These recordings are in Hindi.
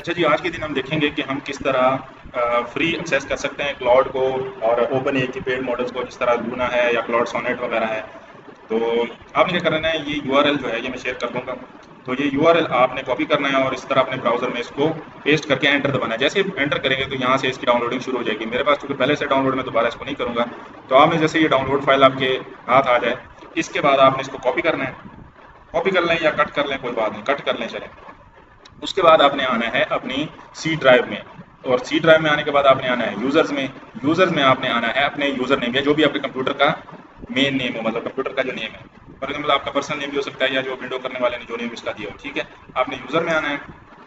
अच्छा जी, आज के दिन हम देखेंगे कि हम किस तरह फ्री एक्सेस कर सकते हैं क्लाउड को और ओपन ए की पेड मॉडल्स को, जिस तरह लूना है या क्लाउड सोनेट वगैरह है। तो आपने क्या करना है, ये यूआरएल जो है ये मैं शेयर कर दूंगा। तो ये यूआरएल आपने कॉपी करना है और इस तरह अपने ब्राउजर में इसको पेस्ट करके एंटर दबाना है। जैसे एंटर करेंगे तो यहाँ से इसकी डाउनलोडिंग शुरू हो जाएगी। मेरे पास चूंकि पहले से डाउनलोड, में दोबारा इसको नहीं करूँगा। तो आपने जैसे ये डाउनलोड फाइल आपके हाथ आ जाए, इसके बाद आपने इसको कॉपी करना है। कॉपी कर लें या कट कर लें, कोई बात नहीं, कट कर लें चले। उसके बाद आपने आना है अपनी सी ड्राइव में, और सी ड्राइव में आने के बाद आपने आना है यूजर्स में। यूजर्स में आपने आना है अपने यूजर नेम या जो भी आपके कंप्यूटर का मेन नेम हो, मतलब कंप्यूटर का जो नेम है। फॉर एग्जाम्पल आपका पर्सनल नेम भी हो सकता है या जो विंडो करने वाले ने जो नेम इसका दिया हो, ठीक है। आपने यूजर में आना है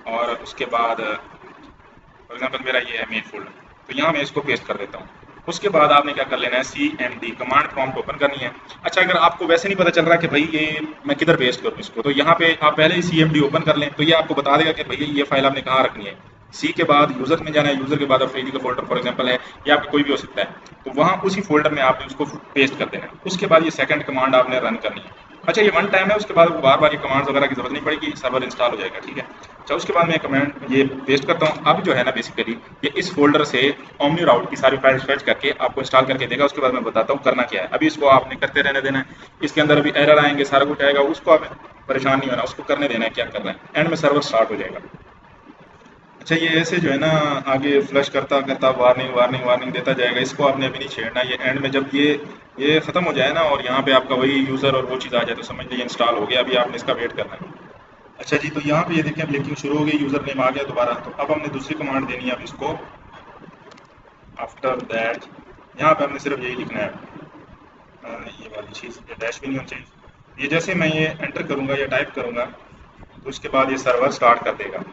और उसके बाद फॉर एग्जाम्पल मेरा ये है मेन फोल्डर, तो यहाँ मैं इसको पेस्ट कर देता हूँ। उसके बाद आपने क्या कर लेना है, C M D command prompt open करनी है। अच्छा, अगर आपको वैसे नहीं पता चल रहा कि भाई ये मैं किधर पेस्ट करूँ इसको, तो यहाँ पे आप पहले ही सी एम डी ओपन कर लें, तो ये आपको बता देगा कि भैया ये फाइल आपने कहाँ रखनी है। सी के बाद यूजर में जाना है, यूजर के बाद अफरीदी का फोल्डर फॉर एग्जाम्पल है, या आपका कोई भी हो सकता है, तो वहाँ उसी फोल्डर में आपने उसको पेस्ट कर देना है। उसके बाद ये सेकंड कमांड आपने रन करनी है। अच्छा, ये वन टाइम है, उसके बाद बार बार ये कमांड्स वगैरह की जरूरत नहीं पड़ेगी, सर्वर इंस्टॉल हो जाएगा, ठीक है। अच्छा, उसके बाद मैं कमेंट ये पेस्ट करता हूँ। अब जो है ना बेसिकली ये इस फोल्डर से ओमनी राउट की सारी फाइल्स फेच करके आपको इंस्टॉल करके देगा। उसके बाद मैं बताता हूँ करना क्या है। अभी इसको आपने करते रहने देना है। इसके अंदर अभी एरर आएंगे, सारा कुछ आएगा, उसको आप परेशान नहीं होना, उसको करने देना है, क्या करना है, एंड में सर्वर स्टार्ट हो जाएगा। अच्छा, ये ऐसे जो है ना आगे फ्लश करता करता वार्निंग वार्निंग वार्निंग देता जाएगा। इसको आपने अभी नहीं छेड़ना। ये एंड में जब ये खत्म हो जाए ना और यहाँ पे आपका वही यूज़र और वो चीज़ आ जाए, तो समझ लीजिए इंस्टॉल हो गया। अभी आपने इसका वेट करना है। अच्छा जी, तो यहाँ पे ये देखें ब्लिंकिंग शुरू हो गई, यूज़र नेम आ गया दोबारा। तो अब हमने दूसरी कमांड देनी है अब इसको। आफ्टर दैट यहाँ पे हमने सिर्फ यही लिखना है, ये वाली चीज़, ये डैश भी नहीं होनी चाहिए। ये जैसे मैं ये एंटर करूँगा या टाइप करूँगा, तो उसके बाद ये सर्वर स्टार्ट कर देगा।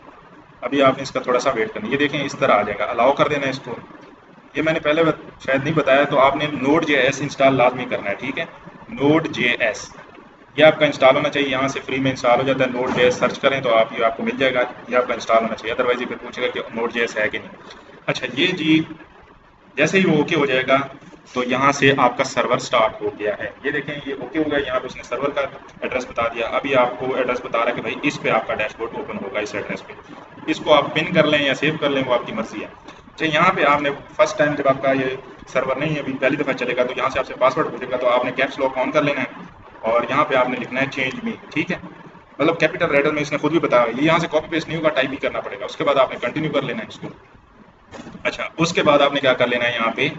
अभी आपने इसका थोड़ा सा वेट करना है। ये देखें इस तरह आ जाएगा, अलाउ कर देना है इसको। ये मैंने पहले शायद नहीं बताया, तो आपने नोड जे एस इंस्टॉल लाजमी करना है, ठीक है। नोड जे एस ये आपका इंस्टॉल होना चाहिए। यहाँ से फ्री में इंस्टॉल हो जाता है। नोड जे एस सर्च करें तो आप ये आपको मिल जाएगा, ये आपका इंस्टॉल होना चाहिए। अदरवाइज ये फिर पूछेगा कि नोड जे एस है कि नहीं। अच्छा, ये जी जैसे ही वो ओके हो जाएगा, तो यहाँ से आपका सर्वर स्टार्ट हो गया है। ये देखें ये ओके हो गया। यहाँ पे उसने सर्वर का एड्रेस बता दिया। अभी आपको एड्रेस बता रहा है कि भाई इस पे आपका डैशबोर्ड ओपन होगा, इस एड्रेस पे। इसको आप पिन कर लें या सेव कर लें, वो आपकी मर्जी है। अच्छा, यहाँ पे आपने फर्स्ट टाइम जब आपका ये सर्वर नहीं है, अभी पहली दफ़ा चलेगा, तो यहाँ से आपसे पासवर्ड पूछेगा, तो आपने कैप्स लॉक ऑन कर लेना है और यहाँ पे आपने लिखना है चेंज मी, ठीक है। मतलब कैपिटल लेटर में इसने खुद भी बताया, ये यहाँ से कॉपी पेस्ट नहीं होगा, टाइप भी करना पड़ेगा। उसके बाद आपने कंटिन्यू कर लेना है इसको। अच्छा, उसके बाद आपने क्या कर लेना है, यहाँ पे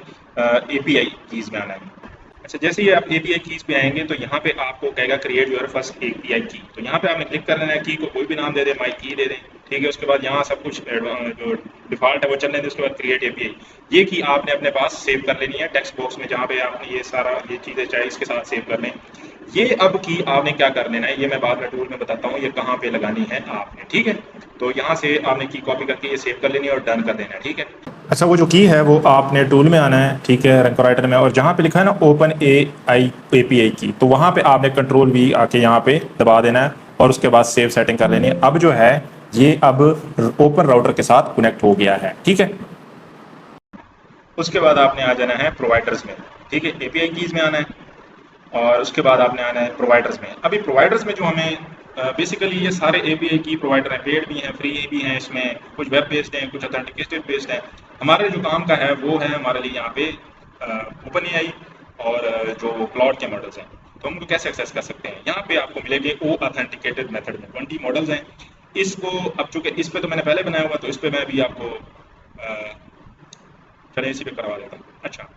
एपीआई कीज में आना है। अच्छा, जैसे ही आप एपीआई कीज पे आएंगे तो यहाँ पे आपको कहेगा क्रिएट योर फर्स्ट एपीआई की। तो यहाँ पे आपने क्लिक कर लेना है। की को कोई भी नाम दे दें, माई की दे दें, ठीक है। उसके बाद यहाँ सब कुछ जो डिफॉल्ट है वो चलने दें। उसके बाद क्रिएट एपीआई, ये की आपने अपने पास सेव कर लेनी है टेक्स्ट बॉक्स में, जहाँ पे आपने ये सारा ये चीज़ें चाहे इसके साथ सेव कर लें। ये अब की आपने क्या कर लेना है, ये मैं बाद में टूल में बताता हूँ ये कहाँ पे लगानी है आपने, ठीक है। तो यहाँ से आपने की कॉपी करके ये सेव कर लेनी है और डन कर देना है, ठीक है। अच्छा, वो जो की है वो आपने टूल में आना है, ठीक है, रैंको राइटर में, और जहाँ पे लिखा है ना ओपन ए आई एपीआई की, तो वहाँ पे आपने कंट्रोल वी आके यहाँ पे दबा देना है और उसके बाद सेव सेटिंग कर लेनी है। अब जो है ये अब ओपन राउटर के साथ कनेक्ट हो गया है, ठीक है। उसके बाद आपने आ जाना है प्रोवाइडर्स में, ठीक है। एपीआई कीज में आना है और उसके बाद आपने आना है प्रोवाइडर्स में। अभी प्रोवाइडर्स में जो हमें बेसिकली ये सारे एपीआई की प्रोवाइडर हैं, पेड भी हैं, फ्री भी हैं, इसमें कुछ वेब बेस्ड हैं, कुछ ऑथेंटिकेटेड बेस्ड हैं। हमारे जो काम का है वो है हमारे लिए यहाँ पे ओपन एआई और जो क्लाउड के मॉडल्स हैं, तो हम उनको कैसे एक्सेस कर सकते हैं। यहाँ पे आपको मिलेंगे ओ ऑथेंटिकेटेड मेथड में 20 मॉडल्स हैं। इसको अब चूंकि इस पे तो मैंने पहले बनाया हुआ, तो इस पे मैं भी आपको चलिए इसी पे करवा देता हूँ। अच्छा,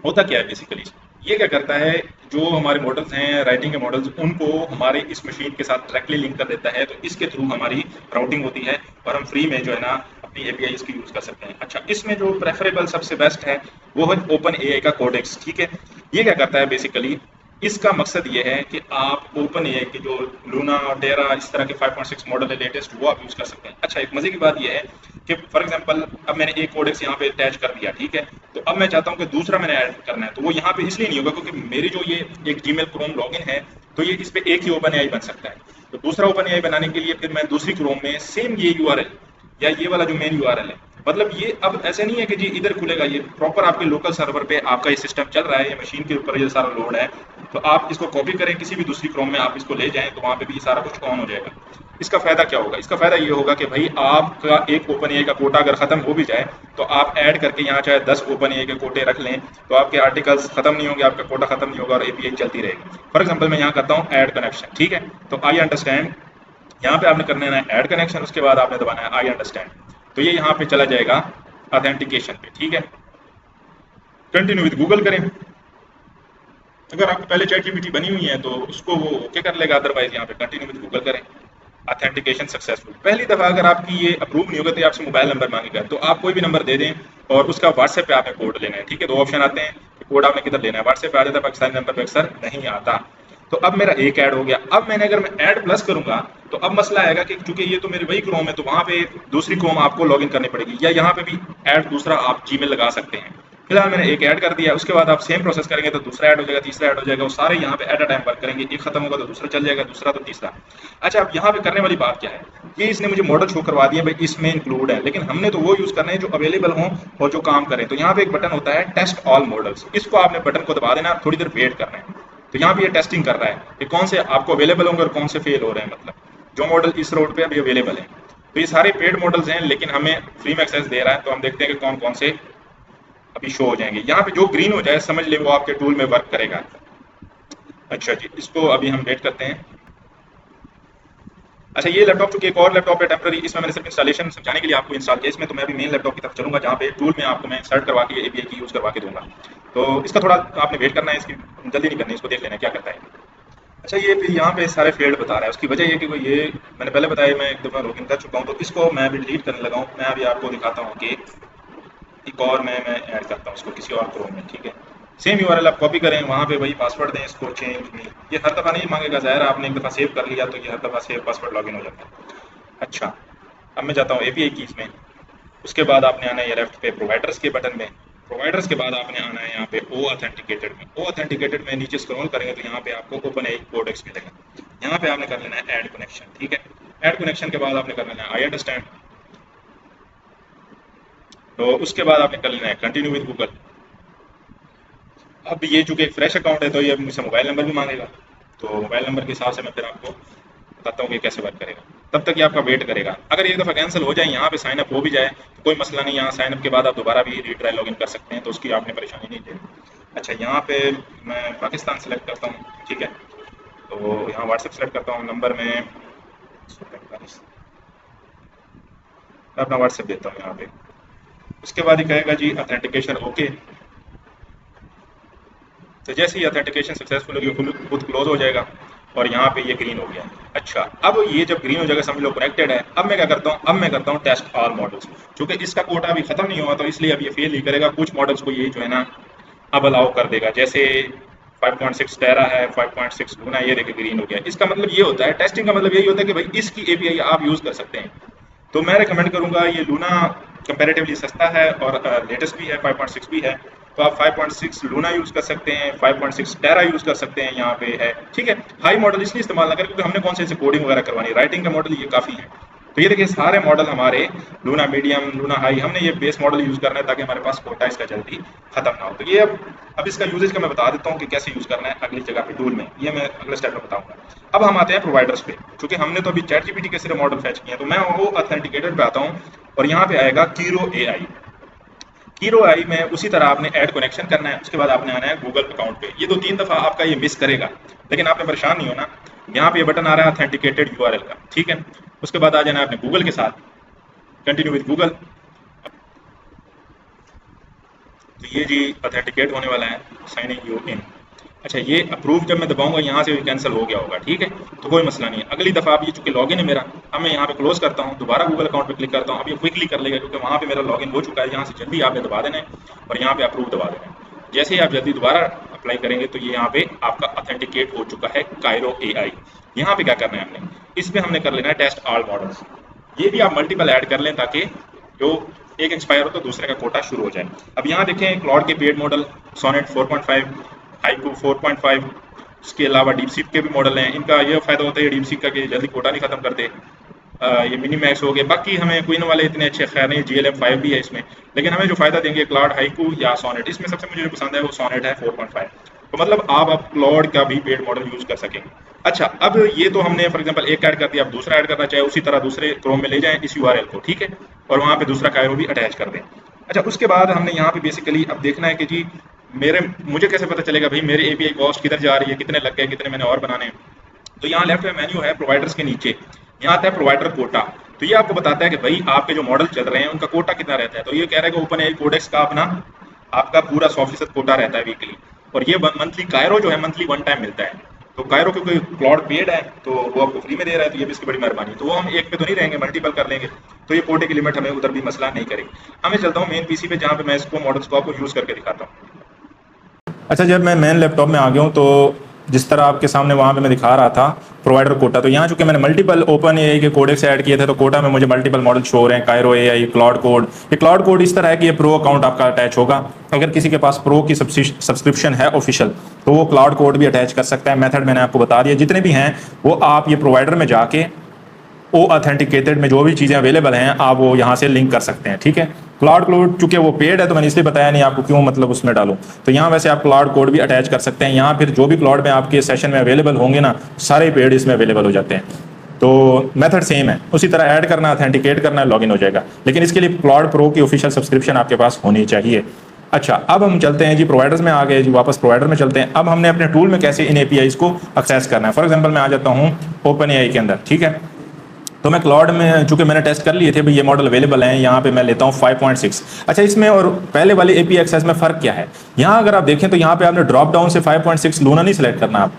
होता क्या है बेसिकली, ये क्या करता है, जो हमारे मॉडल्स हैं राइटिंग के मॉडल्स, उनको हमारे इस मशीन के साथ डायरेक्टली लिंक कर देता है। तो इसके थ्रू हमारी राउटिंग होती है और हम फ्री में जो है ना अपनी एपीआई इसकी यूज कर सकते हैं। अच्छा, इसमें जो प्रेफरेबल सबसे बेस्ट है वो है ओपन एआई का कोडेक्स, ठीक है। ये क्या करता है बेसिकली, इसका मकसद ये है कि आप ओपन एआई के जो लूना और टेरा इस तरह के 5.6 मॉडल है लेटेस्ट, वो आप यूज कर सकते हैं। अच्छा, एक मजे की बात ये है कि फॉर एग्जांपल अब मैंने एक कोडेक्स यहाँ पे अटैच कर दिया, ठीक है। तो अब मैं चाहता हूँ कि दूसरा मैंने ऐड करना है, तो वो यहाँ पे इसलिए नहीं होगा क्योंकि मेरी जो ये एक जीमेल क्रोम लॉगिन है, तो ये इस पे एक ही ओपन एआई बन सकता है। तो दूसरा ओपन एआई बनाने के लिए फिर मैं दूसरी क्रोम में सेम ये यूआरएल या ये वाला जो मेन यूआरएल है, मतलब ये अब ऐसे नहीं है कि जी इधर खुलेगा, ये प्रॉपर आपके लोकल सर्वर पे आपका ये सिस्टम चल रहा है, ये मशीन के ऊपर ये सारा लोड है। तो आप इसको कॉपी करें, किसी भी दूसरी क्रोम में आप इसको ले जाएं, तो वहाँ पे भी ये सारा कुछ ऑन हो जाएगा। इसका फ़ायदा क्या होगा? इसका फ़ायदा ये होगा कि भाई आपका एक ओपन एआई का कोटा अगर ख़त्म हो भी जाए, तो आप ऐड करके यहाँ चाहे 10 ओपन एआई के कोटे रख लें, तो आपके आर्टिकल्स ख़त्म नहीं होंगे, आपका कोटा ख़त्म नहीं होगा और एपीआई चलती रहेगी। फॉर एग्जाम्पल मैं यहाँ करता हूँ ऐड कनेक्शन, ठीक है। तो आई अंडरस्टैंड, यहाँ पे आपने करना है ऐड कनेक्शन, उसके बाद आपने दबाना है आई अंडरस्टैंड। तो ये यहाँ पे चला जाएगा ऑथेंटिकेशन पे, ठीक है। कंटिन्यू विद गूगल करें। अगर आपको पहले चैट जीपीटी बनी हुई है तो उसको वो ओके कर लेगा, अदरवाइज यहाँ पे कंटिन्यू विद गूगल करें। Authentication successful. पहली दफ़ा अगर आपकी ये अप्रूव नहीं होगा तो ये आपसे मोबाइल नंबर मांगेगा, तो आप कोई भी नंबर दे दें और उसका व्हाट्सएप पे आपने कोड लेना है, ठीक है। दो ऑप्शन आते हैं कि कोड आपने किधर लेना है, व्हाट्सएप पे आ जाता है, पाकिस्तानी नंबर पे अक्सर नहीं आता। तो अब मेरा एक ऐड हो गया। अब मैंने अगर मैं ऐड प्लस करूंगा तो अब मसला आएगा कि चूंकि ये तो मेरी वही क्रोम है, तो वहां पे दूसरी क्रोम आपको लॉगिन करनी पड़ेगी, या यहाँ पे भी ऐड दूसरा आप जीमेल लगा सकते हैं। फिलहाल मैंने एक ऐड कर दिया, उसके बाद आप सेम प्रोसेस करेंगे तो दूसरा ऐड हो जाएगा, तीसरा ऐड हो जाएगा, वो सारे यहाँ पे एट अ टाइम वर्क करेंगे। एक खत्म होगा तो दूसरा चल जाएगा, दूसरा तो तीसरा। अच्छा, अब यहाँ पे करने वाली बात क्या है, ये इसने मुझे मॉडल शो करवा दिया भाई इसमें इंक्लूड है, लेकिन हमने तो वो यूज करना है जो अवेलेबल हो और जो काम करें। तो यहाँ पे एक बटन होता है टेस्ट ऑल मॉडल्स, इसको आपने बटन को दबा देना, थोड़ी देर वेट करना है। तो यहाँ पे ये टेस्टिंग कर रहा है कि कौन से आपको अवेलेबल होंगे और कौन से फेल हो रहे हैं, मतलब जो मॉडल इस रोड पे अभी अवेलेबल है। तो ये सारे पेड मॉडल्स हैं, लेकिन हमें फ्री में एक्सेस दे रहा है, तो हम देखते हैं कि कौन कौन से अभी शो हो जाएंगे। यहाँ पे जो ग्रीन हो जाए समझ ले वो आपके टूल में वर्क करेगा। अच्छा जी, इसको अभी हम वेट करते हैं। अच्छा, ये लैपटॉप चूंकि एक और लैपटॉप है टेम्पररी, इसमें मैंने सिर्फ इंस्टॉलेशन समझाने के लिए आपको इंस्टॉल किया, इसमें तो मैं अभी मेन लैपटॉप की तरफ चलूंगा जहाँ पे टूल में आपको मैं इंसर्ट करवा के एपीआई की यूज़ करवा के दूंगा। तो इसका थोड़ा आपने वेट करना है, इसकी जल्दी नहीं करनी, इसको देख लेना है क्या करता है। अच्छा, ये फिर यहाँ पे सारे फेल्ड बता रहा है, उसकी वजह ये कि ये मैंने पहले बताया, मैं एक दफ़ा लॉगिन कर चुका हूँ, तो इसको मैं अभी डिलीट करने लगा हूँ। मैं अभी आपको दिखाता हूँ कि एक और मैं ऐड करता हूँ इसको किसी और क्रोम में, ठीक है। सेम यूआरएल आप कॉपी करें, वहाँ पे वही पासवर्ड दें, इसको चेंज नहीं, ये हर दफ़ा नहीं मांगेगा, ज़ाहिर है आपने एक दफ़ा सेव कर लिया तो ये हर दफ़ा सेव पासवर्ड लॉगिन हो जाता है। अच्छा, अब मैं जाता हूँ एपीआई कीज़ में, उसके बाद आपने आना है ये लेफ्ट पे प्रोवाइडर्स के बटन में, प्रोवाइडर्स के बाद आपने आना है यहाँ पे ओ ऑथेंटिकेटेड में। ओ ऑथेंटिकेटेड में नीचे स्क्रॉल करेंगे तो यहाँ पे आपको ओपन एआई कोडेक्स मिलेगा, यहाँ पे आपने कर लेना है ऐड कनेक्शन, ठीक है। ऐड कनेक्शन के बाद आपने कर लेना है आई अंडरस्टैंड, तो उसके बाद आपने कर लेना है कंटिन्यू विद गूगल। अब ये चूंकि एक फ्रेश अकाउंट है तो ये मुझसे मोबाइल नंबर भी मांगेगा, तो मोबाइल नंबर के हिसाब से मैं फिर आपको बताता हूँ कि कैसे वर्क करेगा। तब तक ये आपका वेट करेगा। अगर एक दफ़ा कैंसिल हो जाए, यहाँ पे साइन अप हो भी जाए तो कोई मसला नहीं, यहाँ साइन अप के बाद आप दोबारा भी रीट्राई लॉगिन कर सकते हैं, तो उसकी आपने परेशानी नहीं लेनी। अच्छा, यहाँ पे मैं पाकिस्तान सेलेक्ट करता हूँ, ठीक है। तो यहाँ व्हाट्सएप सेलेक्ट करता हूँ, नंबर में अपना व्हाट्सएप देता हूँ यहाँ पे। उसके बाद ही कहेगा जी ऑथेंटिकेशन ओके, तो जैसे ही ऑथेंटिकेशन सक्सेसफुल होगी खुद क्लोज हो जाएगा और यहाँ पे ये ग्रीन हो गया। अच्छा, अब ये जब ग्रीन हो जाएगा समझ लो कनेक्टेड है। अब मैं क्या करता हूँ, अब मैं करता हूँ टेस्ट ऑल मॉडल्स, क्योंकि इसका कोटा अभी खत्म नहीं हुआ तो इसलिए अब ये फेल ही करेगा। कुछ मॉडल्स को ये जो है ना अब अलाउ कर देगा, जैसे 5.6 टेरा है, 5.6 लूना, ये देखिए ग्रीन हो गया। इसका मतलब ये होता है, टेस्टिंग का मतलब यही होता है कि भाई इसकी एपीआई आप यूज़ कर सकते हैं। तो मैं रिकमेंड करूंगा, ये लूना कंपैरेटिवली सस्ता है और लेटेस्ट भी है, 5.6 भी है, तो आप 5.6 लूना यूज़ कर सकते हैं, 5.6 टेरा यूज़ कर सकते हैं, यहाँ पे है, ठीक है। हाई मॉडल इसलिए इस्तेमाल ना करें क्योंकि हमने कौन से कोडिंग वगैरह करवानी, राइटिंग का मॉडल ये काफ़ी है। तो ये देखिए सारे मॉडल हमारे लूना मीडियम, लूना हाई, हमने ये बेस मॉडल यूज़ करना है ताकि हमारे पास कोटा इसका जल्दी खत्म ना हो। तो ये अब इसका यूजेज का मैं बता देता हूँ कि कैसे यूज़ करना है अगली जगह पे टूल में, ये मैं अगले स्टेप में बताऊंगा। अब हम आते हैं प्रोवाइडर्स पे, क्योंकि हमने तो अभी चैट जीपीटी के सिर्फ मॉडल फैच किए हैं, तो मैं वो ऑथेंटिकेटेड पे आता हूँ और यहाँ पे आएगा कीरो एआई। कीरो आई में उसी तरह आपने ऐड कनेक्शन करना है, उसके बाद आपने आना है गूगल अकाउंट पे। ये 2-3 दफ़ा आपका ये मिस करेगा, लेकिन आपने परेशान नहीं होना। यहाँ पे ये बटन आ रहा है ऑथेंटिकेटेड यूआरएल का, ठीक है। उसके बाद आ जाना है आपने गूगल के साथ, कंटिन्यू विद गूगल। तो ये जी ऑथेंटिकेट होने वाला है, साइनिंग यू इन। अच्छा, ये अप्रूव जब मैं दबाऊंगा यहाँ से भी कैंसिल हो गया होगा, ठीक है, तो कोई मसला नहीं है। अगली दफ़ा अब ये चूंकि लॉगिन है मेरा, अब मैं यहाँ पे क्लोज करता हूँ, दोबारा गूगल अकाउंट पे क्लिक करता हूँ। अब ये क्विकली कर लेगा क्योंकि वहाँ पे मेरा लॉगिन हो चुका है। यहाँ से जल्दी आपने दबा देना है और यहाँ पे अप्रूव दबा देना है। जैसे ही आप जल्दी दोबारा अप्लाई करेंगे तो ये यहाँ पे आपका ऑथेंटिकेट हो चुका है कायरो एआई। यहाँ पे क्या करना है हमने, इसमें हमने कर लेना है टेस्ट ऑल मॉडल्स। ये भी आप मल्टीपल ऐड कर लें ताकि जो एक एक्सपायर हो तो दूसरे का कोटा शुरू हो जाए। अब यहाँ देखें क्लाउड के पेड मॉडल सोनेट 4.5, हाइकू 4.5, इसके अलावा डीपसीक के भी मॉडल हैं। इनका यह फायदा होता है डीपसीक का कि जल्दी कोटा नहीं खत्म करते। ये मिनी मैक्स हो गए, बाकी हमें क्वीन वाले इतने अच्छे खैर नहीं, GLM 5 भी है इसमें, लेकिन हमें जो फायदा देंगे क्लाउड हाइकू या सोनेट, इसमें सबसे मुझे जो पसंद है वो सोनेट है 4.5। तो मतलब आप अब क्लाउड का भी पेड मॉडल यूज कर सकेंगे। अच्छा, अब ये तो हमने फॉर एग्जांपल एक ऐड कर दिया, अब दूसरा ऐड करना चाहे उसी तरह दूसरे क्रोम में ले जाएं इस URL को, ठीक है, और वहां पे दूसरा कायरो भी अटैच कर दें। अच्छा, उसके बाद हमने यहाँ पे बेसिकली अब देखना है कि जी मुझे कैसे पता चलेगा भाई मेरे API कॉस्ट किधर जा रही है, कितने लग गए, कितने मैंने और बनाने हैं। तो यहाँ लेफ्ट में मेन्यू है प्रोवाइडर्स के नीचे, यहाँ आता है प्रोवाइडर कोटा। तो ये आपको बताता है कि भाई आपके जो मॉडल चल रहे हैं उनका कोटा कितना रहता है। तो ये कह रहा है कि ओपन एआई कोडेक्स का अपना आपका पूरा 100% कोटा रहता है वीकली, और ये मंथली कायरो जो है मंथली 1 टाइम मिलता है। तो कायरो क्योंकि क्लाउड पेड है तो वो आपको फ्री में दे रहा है, तो ये भी इसकी बड़ी मेहरबानी। तो वो हम एक पे तो नहीं रहेंगे, मल्टीपल कर लेंगे, तो ये कोटे की लिमिट हमें उधर भी मसला नहीं करेगी। हमें चलता हूँ मेन PC पे, जहाँ पे मैं इसको मॉडल्स को आपको यूज करके दिखाता हूँ। अच्छा, जब मैं मेन लैपटॉप में आ गया हूँ तो जिस तरह आपके सामने वहाँ पे मैं दिखा रहा था प्रोवाइडर कोटा, तो यहाँ चूंकि मैंने मल्टीपल ओपन एआई के कोडेक्स ऐड किए थे तो कोटा में मुझे मल्टीपल मॉडल शो हो रहे हैं, कायरो एआई, क्लाउड कोड। ये क्लाउड कोड इस तरह है कि ये प्रो अकाउंट आपका अटैच होगा। अगर किसी के पास प्रो की सब्सक्रिप्शन है ऑफिशियल, तो वो क्लाउड कोड भी अटैच कर सकता है। मेथड मैंने आपको बता दिया, जितने भी हैं वो आप ये प्रोवाइडर में जाके ओ ऑथेंटिकेटेड में जो भी चीज़ें अवेलेबल हैं आप वो यहाँ से लिंक कर सकते हैं, ठीक है। क्लाउड कोड चूंकि वो पेड है तो मैंने इसलिए बताया नहीं आपको क्यों मतलब उसमें डालूं। तो यहाँ वैसे आप क्लाउड कोड भी अटैच कर सकते हैं। यहाँ फिर जो भी क्लाउड में आपके सेशन में अवेलेबल होंगे ना, सारे पेड इसमें अवेलेबल हो जाते हैं। तो मेथड सेम है, उसी तरह ऐड करना, ऑथेंटिकेट करना, लॉगिन हो जाएगा। लेकिन इसके लिए क्लाउड प्रो की ऑफिशियल सब्सक्रिप्शन आपके पास होनी चाहिए। अच्छा, अब हम चलते हैं जी प्रोवाइडर्स में आ गए जी, वापस प्रोवाइडर में चलते हैं। अब हमने अपने टूल में कैसे इन APIs को एक्सेस करना है। फॉर एग्जाम्पल मैं आ जाता हूँ ओपन एआई के अंदर, ठीक है। तो मैं क्लाउड में चूंकि मैंने टेस्ट कर लिए थे भाई ये मॉडल अवेलेबल हैं, यहाँ पे मैं लेता हूँ 5.6। अच्छा, इसमें और पहले वाले API एक्सेस में फ़र्क क्या है? यहाँ अगर आप देखें तो यहाँ पे आपने ड्रॉप डाउन से 5.6 लूना नहीं सिलेक्ट करना। आप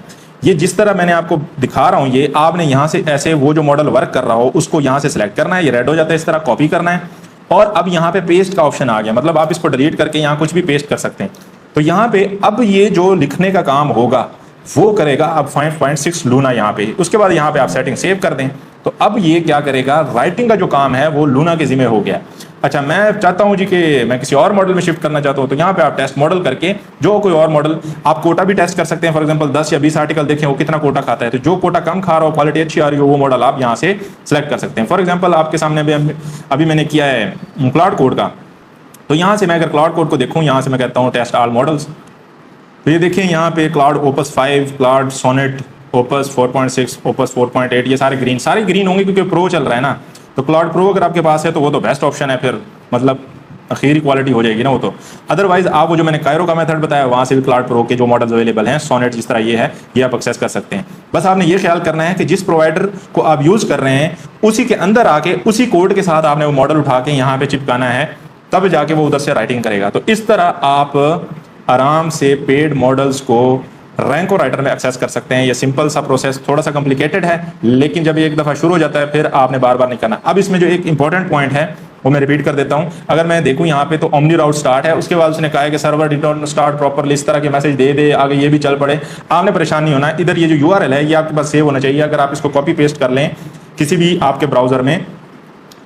ये जिस तरह मैंने आपको दिखा रहा हूँ, ये आपने यहाँ से ऐसे वो जो मॉडल वर्क कर रहा हो उसको यहाँ से सिलेक्ट करना है, ये रेड हो जाता है, इस तरह कॉपी करना है। और अब यहाँ पे पेस्ट का ऑप्शन आ गया, मतलब आप इसको डिलीट करके यहाँ कुछ भी पेस्ट कर सकते हैं। तो यहाँ पे अब ये जो लिखने का काम होगा वो करेगा अब 5.6 लूना यहाँ पे। उसके बाद यहाँ पे आप सेटिंग सेव कर दें तो अब ये क्या करेगा, राइटिंग का जो काम है वो लूना के जिम्मे हो गया। अच्छा, मैं चाहता हूँ जी कि मैं किसी और मॉडल में शिफ्ट करना चाहता हूँ, तो यहाँ पे आप टेस्ट मॉडल करके जो कोई और मॉडल आप कोटा भी टेस्ट कर सकते हैं। फॉर एग्जांपल 10 या 20 आर्टिकल देखें वो कितना कोटा खाता है, तो जो कोटा कम खा रहा हो, क्वालिटी अच्छी आ रही हो, वो मॉडल आप यहाँ से सिलेक्ट कर सकते हैं। फॉर एग्जाम्पल आपके सामने अभी मैंने किया है क्लाउड कोड का, तो यहाँ से मैं अगर क्लाउड कोड को देखूँ, यहाँ से मैं कहता हूँ टेस्ट ऑल मॉडल्स, तो ये देखिए यहाँ पे Claude Opus 5, Claude Sonnet, Opus 4.6, Opus 4.8, ये सारे ग्रीन होंगे क्योंकि प्रो चल रहा है ना। तो क्लाउड प्रो अगर आपके पास है तो वो तो बेस्ट ऑप्शन है, फिर मतलब आखिरी क्वालिटी हो जाएगी ना वो तो। अदरवाइज आप वो जो मैंने कायरो का मेथड बताया वहाँ से भी क्लाउड प्रो के जो मॉडल्स अवेलेबल हैं, सोनेट जिस तरह ये है, ये आप एक्सेस कर सकते हैं। बस आपने ये ख्याल करना है कि जिस प्रोवाइडर को आप यूज़ कर रहे हैं उसी के अंदर आके उसी कोड के साथ आपने वो मॉडल उठा के यहाँ पे चिपकाना है, तब जाके वो उधर से राइटिंग करेगा। तो इस तरह आप आराम से पेड मॉडल्स को रैंको राइटर में एक्सेस कर सकते हैं। ये सिंपल सा प्रोसेस, थोड़ा सा कॉम्प्लिकेटेड है, लेकिन जब एक दफ़ा शुरू हो जाता है फिर आपने बार बार नहीं करना। अब इसमें जो एक इंपॉर्टेंट पॉइंट है वो मैं रिपीट कर देता हूं। अगर मैं देखूं यहाँ पे तो ओमनी राउट स्टार्ट है, उसके बाद उसने कहा है कि server did not start properly, इस तरह के मैसेज दे दे, आगे ये भी चल पड़े। आपने परेशान नहीं होना, इधर ये जो URL है ये आपके पास सेव होना चाहिए। अगर आप इसको कॉपी पेस्ट कर लें किसी भी आपके ब्राउजर में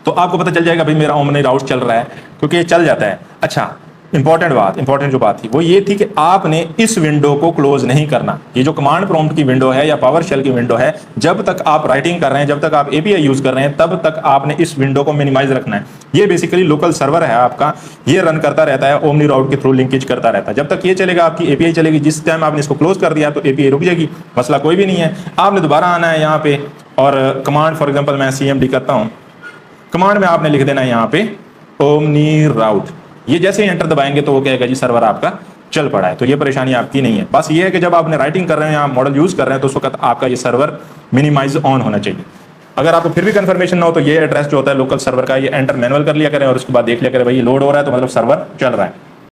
तो आपको पता चल जाएगा भाई मेरा ओमनी राउट चल रहा है, क्योंकि ये चल जाता है। अच्छा, इंपॉर्टेंट जो बात थी वो ये थी कि आपने इस विंडो को क्लोज नहीं करना। ये जो कमांड प्रॉम्प्ट की विंडो है या पावर शेल की विंडो है, जब तक आप राइटिंग कर रहे हैं, जब तक आप API यूज कर रहे हैं, तब तक आपने इस विंडो को मिनिमाइज रखना है। ये बेसिकली लोकल सर्वर है आपका, ये रन करता रहता है, ओमनी राउट के थ्रू लिंकेज करता रहता है। जब तक ये चलेगा आपकी API चलेगी। जिस टाइम आपने इसको क्लोज कर दिया तो API रुक जाएगी, मसला कोई भी नहीं है। आपने दोबारा आना है यहाँ पे और कमांड, फॉर एग्जाम्पल मैं CMD करता हूँ, कमांड में आपने लिख देना है यहाँ पे ओमनी राउट। ये जैसे ही एंटर दबाएंगे तो वो कहेगा जी सर्वर आपका चल पड़ा है। तो ये परेशानी आपकी नहीं है। बस ये है कि जब आपने राइटिंग कर रहे हैं या मॉडल यूज कर रहे हैं तो उस वक्त आपका ये सर्वर मिनिमाइज ऑन होना चाहिए। अगर आपको फिर भी कंफर्मेशन ना हो तो ये एड्रेस जो होता है लोकल सर्वर का, ये एंटर मैनुअल कर लिया करें और उसके बाद देख लिया करें भाई लोड हो रहा है तो मतलब सर्वर चल रहा है।